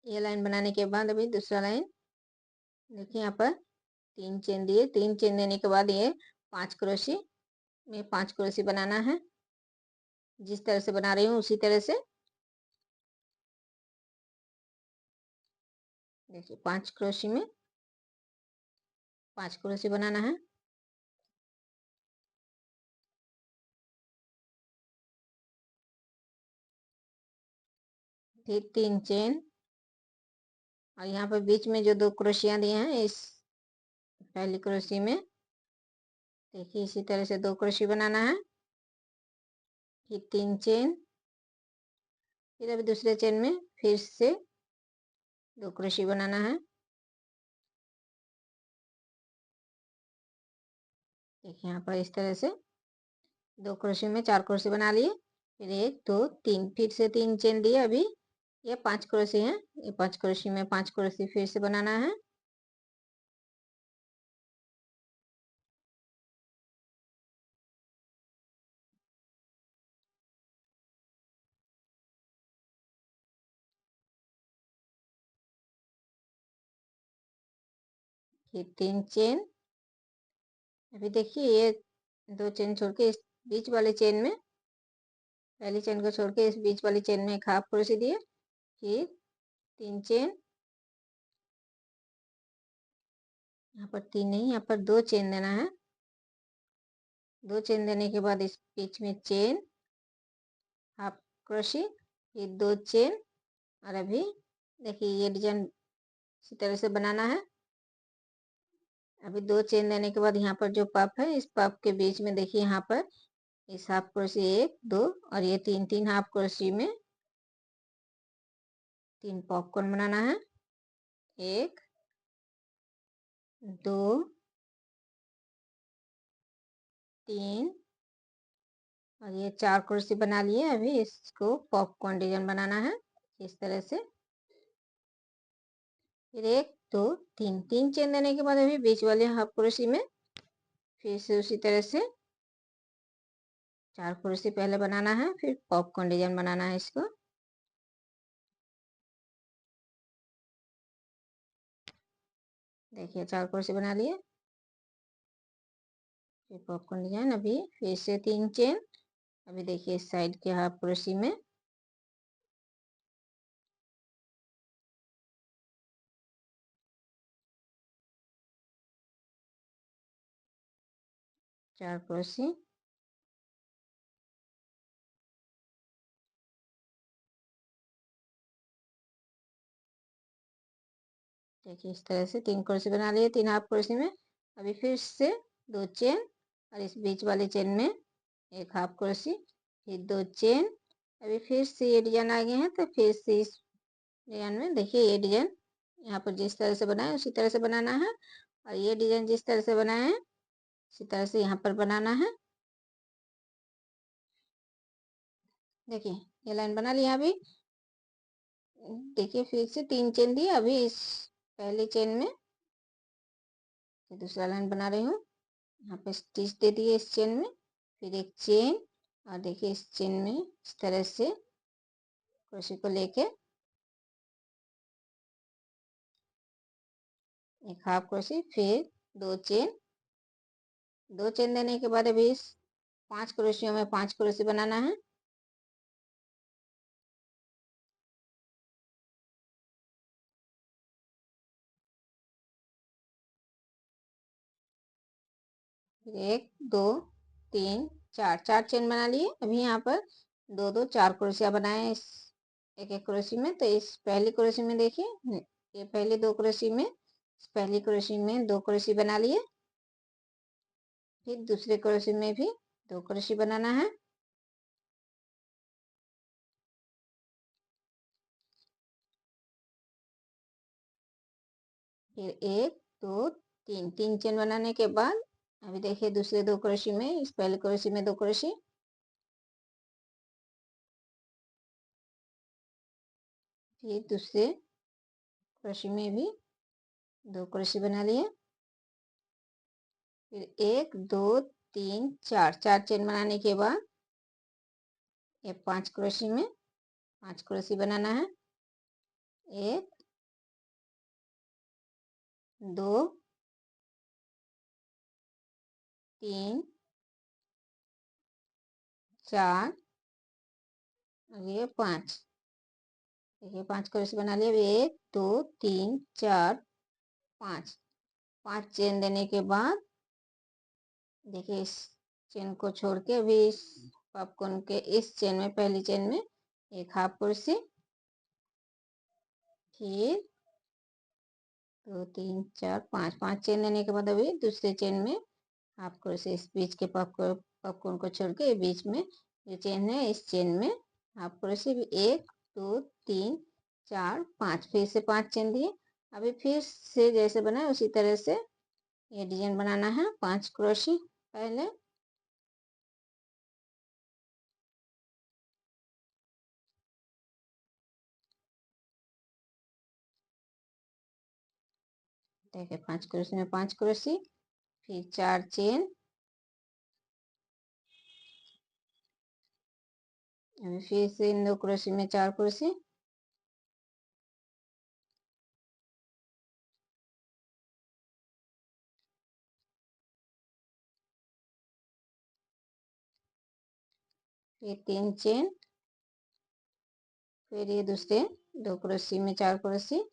ये लाइन बनाने के बाद अभी दूसरा लाइन देखिए यहाँ पर 3 चेन दिए। 3 चेन देने के बाद ये 5 क्रोशी में 5 क्रोशी बनाना है। जिस तरह से बना रही हूँ उसी तरह से देखिए 5 क्रोशी में 5 क्रोशी बनाना है। फिर 3 चेन और यहाँ पर बीच में जो 2 क्रोशियाँ दिए हैं इस पहली क्रोशी में देखिए इसी तरह से 2 क्रोशी बनाना है। फिर 3 चेन, फिर अभी दूसरे चेन में फिर से 2 क्रोशी बनाना है। देखिए यहाँ पर इस तरह से 2 क्रोशी में 4 क्रोशी बना लिए। फिर 1 2 3 फिर से 3 चेन दिए। अभी ये 5 क्रोशी हैं। ये 5 क्रोशी में 5 क्रोशी फिर से बनाना है। फिर 3 चेन। अभी देखिए ये 2 चेन छोड़ के इस बीच वाले चेन में पहली चेन को छोड़ के इस बीच वाली चेन में एक हाफ क्रोशी दिए। फिर 3 चेन, यहाँ पर 3 नहीं यहाँ पर 2 चेन देना है। 2 चेन देने के बाद इस बीच में चेन हाफ क्रोशी फिर 2 चेन और अभी देखिए ये डिजाइन इसी तरह से बनाना है। अभी 2 चेन देने के बाद यहाँ पर जो पफ है इस पफ के बीच में देखिए यहाँ पर इस हाफ क्रोशी 1 2 और ये 3 3 हाफ क्रोशी में 3 पॉपकॉर्न बनाना है। 1 2 3 और ये 4 क्रोशी बना लिए। अभी इसको पॉपकॉर्न डिजाइन बनाना है इस तरह से। फिर 1 2 3 3 चेन देने के बाद अभी बीच वाले हाफ क्रोशी में फिर से उसी तरह से 4 क्रोशी पहले बनाना है। फिर पॉपकॉर्न डिजाइन बनाना है इसको। देखिए 4 क्रोशी बना लिए। फिर पॉपकॉर्न डिजाइन अभी फिर से 3 चेन। अभी देखिए इस साइड के हाफ क्रोशी में चार क्रोशी। देखिए इस तरह से 3 क्रोशी बना लिए। 3 हाफ क्रोशी में अभी फिर से 2 चेन और इस बीच वाले चेन में एक हाफ क्रोशी फिर 2 चेन। अभी फिर से ये डिजाइन आ गए हैं तो फिर से इस डिजाइन में देखिए ये डिजाइन यहाँ पर जिस तरह से बनाए उसी तरह से बनाना है और ये डिजाइन जिस तरह से बनाए हैं इसी तरह से यहाँ पर बनाना है। देखिए ये लाइन बना लिया। अभी देखिए फिर से 3 चेन दिए। अभी इस पहली चेन में दूसरा लाइन बना रही हूँ। यहाँ पे स्टिच दे दिए इस चेन में फिर एक चेन और देखिए इस चेन में इस तरह से क्रोशे को लेके एक हाफ क्रोशे फिर 2 चेन। 2 चेन देने के बाद अभी इस 5 क्रोशियों में 5 क्रोशे बनाना है। फिर 1 2 3 4 4 चेन बना लिए। अभी यहाँ पर 2 2 4 क्रोशिया बनाए इस एक एक क्रोशी में। तो इस पहली क्रोशी में देखिए ये पहले 2 क्रोशी में इस पहली क्रोशी में 2 क्रोशी बना लिए। फिर दूसरे क्रोशी में भी 2 क्रोशी बनाना है। फिर 1 2 3 3 चेन बनाने के बाद अभी देखिए दूसरे 2 क्रोशी में इस पहले क्रोशी में 2 क्रोशी फिर दूसरे क्रोशी में भी 2 क्रोशी बना लिए। फिर 1 2 3 4 4 चेन बनाने के बाद ये 5 क्रोशी में 5 क्रोशी बनाना है। 1 2 3 4 और ये 5। देखिए 5 क्रोशे बना लिया। 1 2 3 4 5। 5 चेन देने के बाद देखिए इस चेन को छोड़ के अभी इस पॉपकॉर्न के इस चेन में, पहली चेन में एक हाफ क्रोशे, फिर 2 3 4 5। 5 चेन देने के बाद अभी दूसरे चेन में हाफ क्रोशे इस बीच के पॉपकॉर्न को छोड़ के बीच में जो चेन है इस चेन में हाफ क्रोशे भी 1 2 3 4 5। फिर से 5 चेन दिए। अभी फिर से जैसे बनाए उसी तरह से ये डिजाइन बनाना है। 5 क्रोशे पहले, देखिए 5 क्रोशे में 5 क्रोशे, फिर 4 चेन, अभी फिर से इन 2 क्रोशे में 4 क्रोशे, फिर 3 चेन, फिर ये दूसरे 2 क्रोशे में 4 क्रोशे,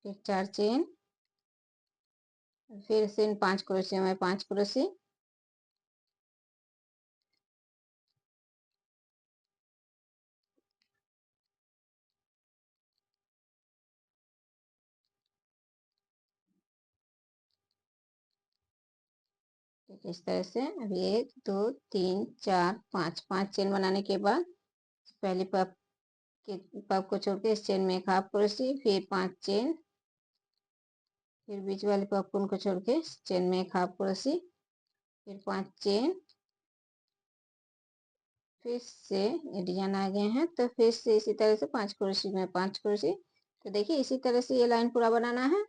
फिर 4 चेन, फिर से इन 5 क्रोशे में 5 क्रोशे, इस तरह से अभी 1 2 3 4 5। 5 चेन बनाने के बाद पहले पफ को छोड़ के इस चेन में एक हाफ क्रोशे, फिर 5 चेन, फिर बीच वाले पॉपकॉर्न को छोड़ के इस चेन में एक हाफ क्रोशे, फिर 5 चेन, फिर से ये डिजाइन आ गए हैं तो फिर से इसी तरह से 5 क्रोशे में 5 क्रोशे। तो देखिए इसी तरह से ये लाइन पूरा बनाना है।